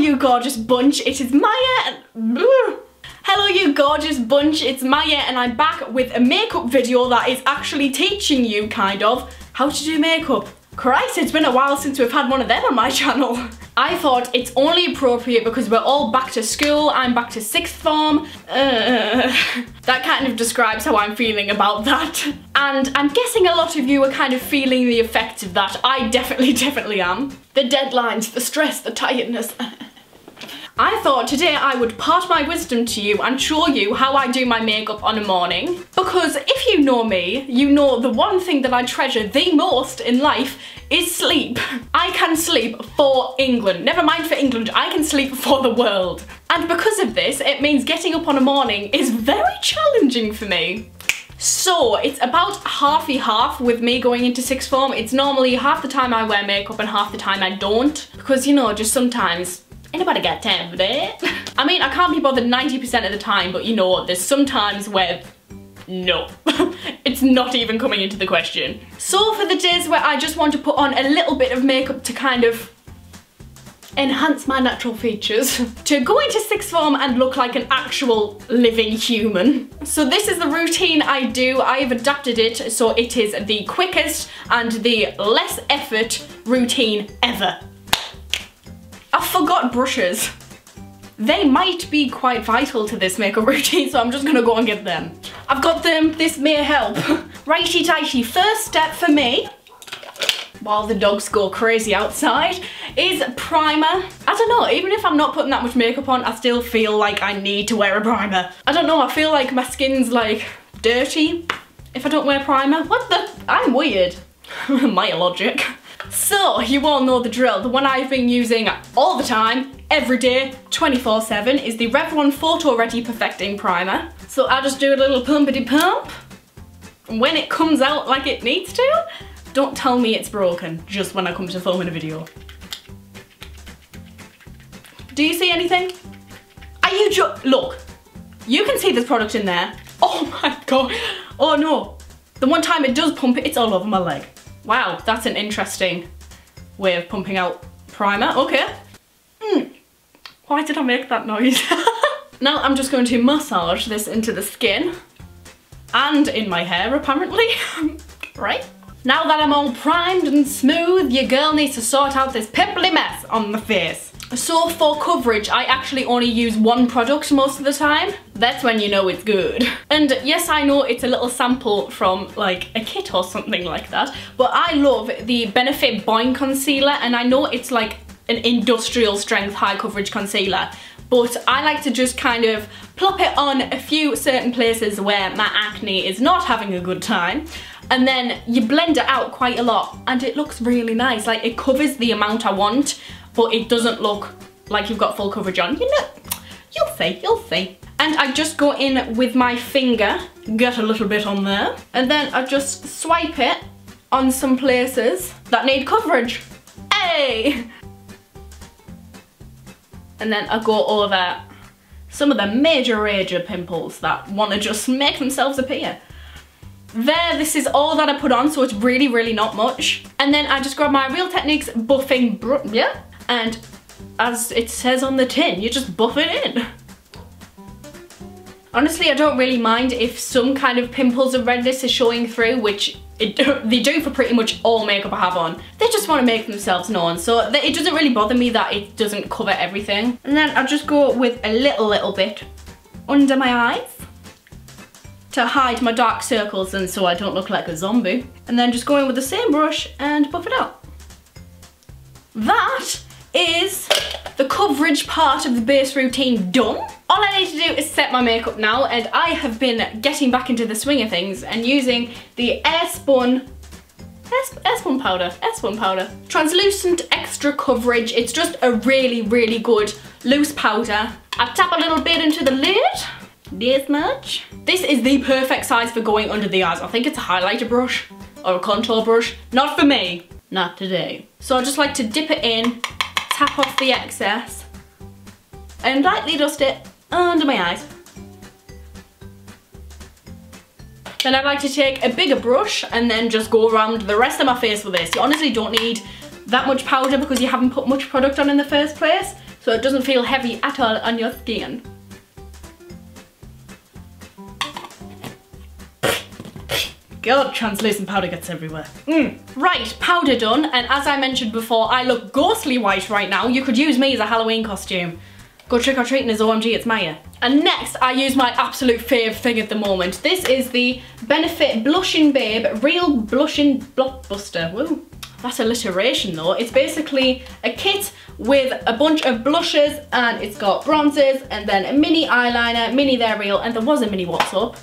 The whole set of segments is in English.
you gorgeous bunch, it is Maya and... Hello you gorgeous bunch, it's Maya and I'm back with a makeup video that is actually teaching you, kind of, how to do makeup. Christ, it's been a while since we've had one of them on my channel. I thought it's only appropriate because we're all back to school, I'm back to sixth form. That kind of describes how I'm feeling about that. And I'm guessing a lot of you are kind of feeling the effects of that. I definitely am. The deadlines, the stress, the tiredness. I thought today I would part my wisdom to you and show you how I do my makeup on a morning. Because if you know me, you know the one thing that I treasure the most in life is sleep. I can sleep for England. Never mind for England, I can sleep for the world. And because of this, it means getting up on a morning is very challenging for me. So it's about half with me going into sixth form. It's normally half the time I wear makeup and half the time I don't. Because, you know, just sometimes anybody got time for that? I mean, I can't be bothered 90% of the time, but you know, there's some times where, no. It's not even coming into the question. So for the days where I just want to put on a little bit of makeup to kind of enhance my natural features, to go into sixth form and look like an actual living human. So this is the routine I do. I've adapted it so it is the quickest and the less effort routine ever. I forgot brushes. They might be quite vital to this makeup routine, so I'm just gonna go and get them. I've got them, this may help. Righty tighty, first step for me, while the dogs go crazy outside, is primer. I don't know, even if I'm not putting that much makeup on, I still feel like I need to wear a primer. I don't know, I feel like my skin's like dirty if I don't wear primer. What the? I'm weird. My logic. So, you all know the drill. The one I've been using all the time, every day, 24/7, is the Revlon Photoready Perfecting Primer. So I just do a little pumpity pump. And when it comes out like it needs to, don't tell me it's broken, just when I come to filming a video. Do you see anything? Are you look, you can see this product in there. Oh my god, oh no. The one time it does pump it, it's all over my leg. Wow, that's an interesting way of pumping out primer. Okay. Why did I make that noise? Now I'm just going to massage this into the skin and in my hair, apparently. Right? Now that I'm all primed and smooth, your girl needs to sort out this pimply mess on the face. So for coverage, I actually only use one product most of the time. That's when you know it's good. And yes, I know it's a little sample from like a kit or something like that, but I love the Benefit Boing Concealer, and I know it's like an industrial strength high coverage concealer, but I like to just kind of plop it on a few certain places where my acne is not having a good time. And then you blend it out quite a lot and it looks really nice. Like it covers the amount I want, but it doesn't look like you've got full coverage on. You know, you'll see, you'll see. And I just go in with my finger, get a little bit on there, and then I just swipe it on some places that need coverage. Hey! And then I go over some of the major pimples that want to just make themselves appear. There, this is all that I put on, so it's really not much. And then I just grab my Real Techniques buffing brush, yeah? And as it says on the tin, you just buff it in. Honestly, I don't really mind if some kind of pimples or redness is showing through, which they do for pretty much all makeup I have on. They just want to make themselves known, so it doesn't really bother me that it doesn't cover everything. And then I just go with a little bit under my eyes to hide my dark circles and so I don't look like a zombie. And then just go in with the same brush and buff it out. That is the coverage part of the base routine done. All I need to do is set my makeup now, and I have been getting back into the swing of things and using the Airspun powder. Translucent extra coverage. It's just a really good loose powder. I tap a little bit into the lid. This much. This is the perfect size for going under the eyes. I think it's a highlighter brush or a contour brush. Not for me. Not today. So I just like to dip it in, tap off the excess, and lightly dust it under my eyes. Then I like to take a bigger brush and then just go around the rest of my face with this. You honestly don't need that much powder because you haven't put much product on in the first place. so it doesn't feel heavy at all on your skin. God, translucent powder gets everywhere. Right, powder done, and as I mentioned before, I look ghostly white right now. You could use me as a Halloween costume. Go trick-or-treating as OMG, it's Maya. And next, I use my absolute fave thing at the moment. This is the Benefit Blushing Babe Real Blushing Blockbuster. Woo. That's alliteration though. It's basically a kit with a bunch of blushes, and it's got bronzers, and then a mini eyeliner, mini They're Real, and there was a mini What's Up,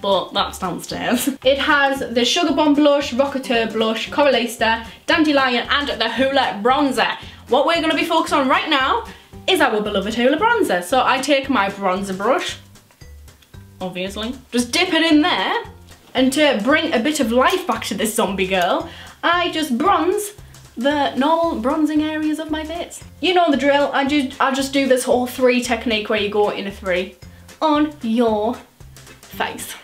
but that's downstairs. It has the Sugar Bomb blush, Rocketeur blush, Coralista, Dandelion, and the Hoola bronzer. What we're gonna be focused on right now is our beloved Hoola bronzer. So I take my bronzer brush, obviously, just dip it in there, and to bring a bit of life back to this zombie girl, I just bronze the normal bronzing areas of my face. You know the drill, I just do this whole 3 technique where you go in a 3 on your face.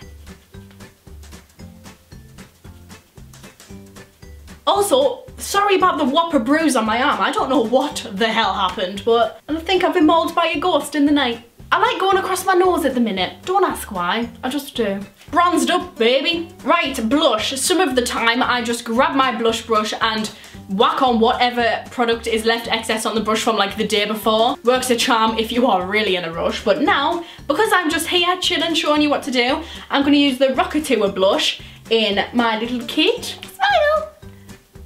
Also, sorry about the whopper bruise on my arm. I don't know what the hell happened, but I think I've been mauled by a ghost in the night. I like going across my nose at the minute. Don't ask why, I just do. Bronzed up, baby. Right, blush. Some of the time I just grab my blush brush and whack on whatever product is left excess on the brush from like the day before. Works a charm if you are really in a rush, but now, because I'm just here chilling, showing you what to do, I'm gonna use the Rocketeur blush in my little kit. Smile!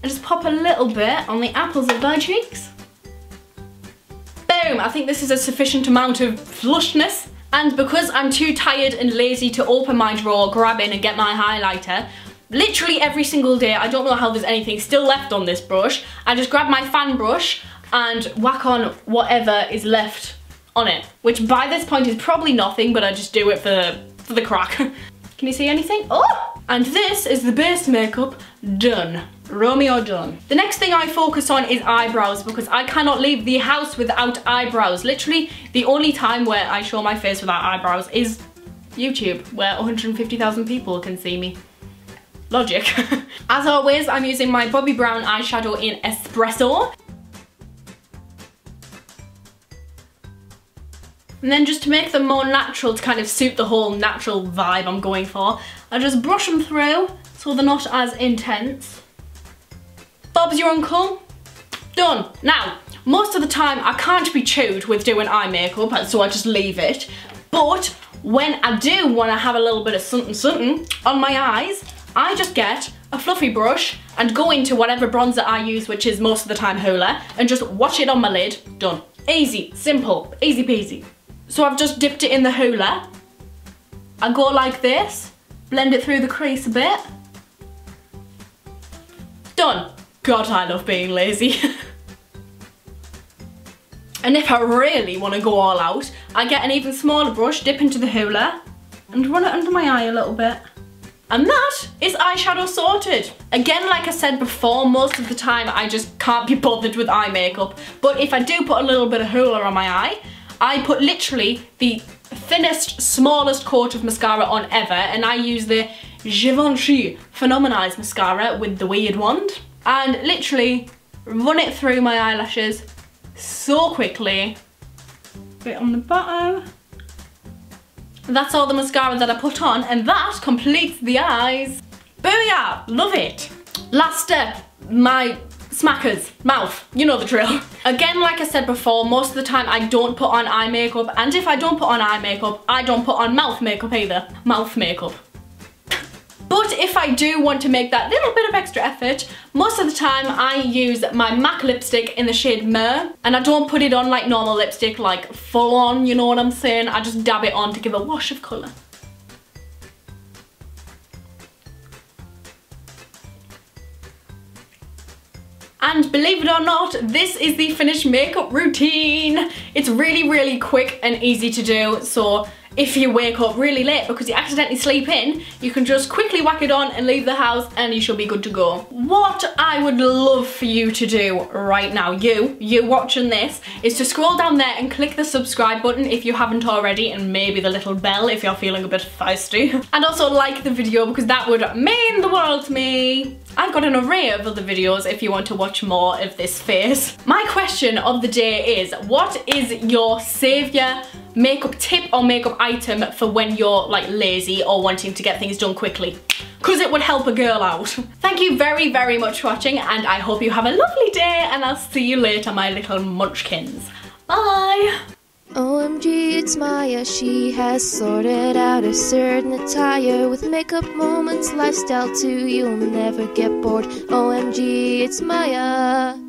And just pop a little bit on the apples of my cheeks. Boom, I think this is a sufficient amount of flushness. And because I'm too tired and lazy to open my drawer, grab in and get my highlighter, literally every single day, I don't know how there's anything still left on this brush, I just grab my fan brush and whack on whatever is left on it. Which by this point is probably nothing, but I just do it for the crack. Can you see anything? Oh! And this is the base makeup done. Romeo done. The next thing I focus on is eyebrows, because I cannot leave the house without eyebrows. Literally, the only time where I show my face without eyebrows is YouTube, where 150,000 people can see me. Logic. As always, I'm using my Bobbi Brown eyeshadow in Espresso. And then just to make them more natural, to kind of suit the whole natural vibe I'm going for, I just brush them through so they're not as intense. Bob's your uncle. Done. Now, most of the time I can't be chewed with doing eye makeup, so I just leave it. But when I do want to have a little bit of something on my eyes, I just get a fluffy brush and go into whatever bronzer I use, which is most of the time Hoola, and just wash it on my lid. Done. Easy, simple, easy peasy. So I've just dipped it in the Hoola. I go like this, blend it through the crease a bit. Done. God, I love being lazy. And if I really want to go all out, I get an even smaller brush, dip into the Hoola, and run it under my eye a little bit. And that is eyeshadow sorted. Again, like I said before, most of the time I just can't be bothered with eye makeup. But if I do put a little bit of Hoola on my eye, I put literally the thinnest, smallest coat of mascara on ever, and I use the Givenchy Phenomenized mascara with the weird wand, and literally run it through my eyelashes so quickly. Bit on the bottom. That's all the mascara that I put on, and that completes the eyes. Booyah! Love it. Last step, my smackers, mouth, you know the drill. Again, like I said before, most of the time I don't put on eye makeup, and if I don't put on eye makeup, I don't put on mouth makeup either. Mouth makeup. But if I do want to make that little bit of extra effort, most of the time I use my MAC lipstick in the shade Myrrh, and I don't put it on like normal lipstick, like full on, you know what I'm saying? I just dab it on to give a wash of colour. And believe it or not, this is the finished makeup routine. It's really, really quick and easy to do, so if you wake up really late because you accidentally sleep in, you can just quickly whack it on and leave the house and you should be good to go. What I would love for you to do right now, you watching this, is to scroll down there and click the subscribe button if you haven't already, and maybe the little bell if you're feeling a bit feisty. And also like the video because that would mean the world to me. I've got an array of other videos if you want to watch more of this face. My question of the day is, what is your saviour makeup tip or makeup item for when you're like lazy or wanting to get things done quickly? Because it would help a girl out. Thank you very, very much for watching, and I hope you have a lovely day, and I'll see you later, my little munchkins. Bye! OMG, it's Maya. She has sorted out a certain attire with makeup moments, lifestyle too. You'll never get bored. OMG, it's Maya.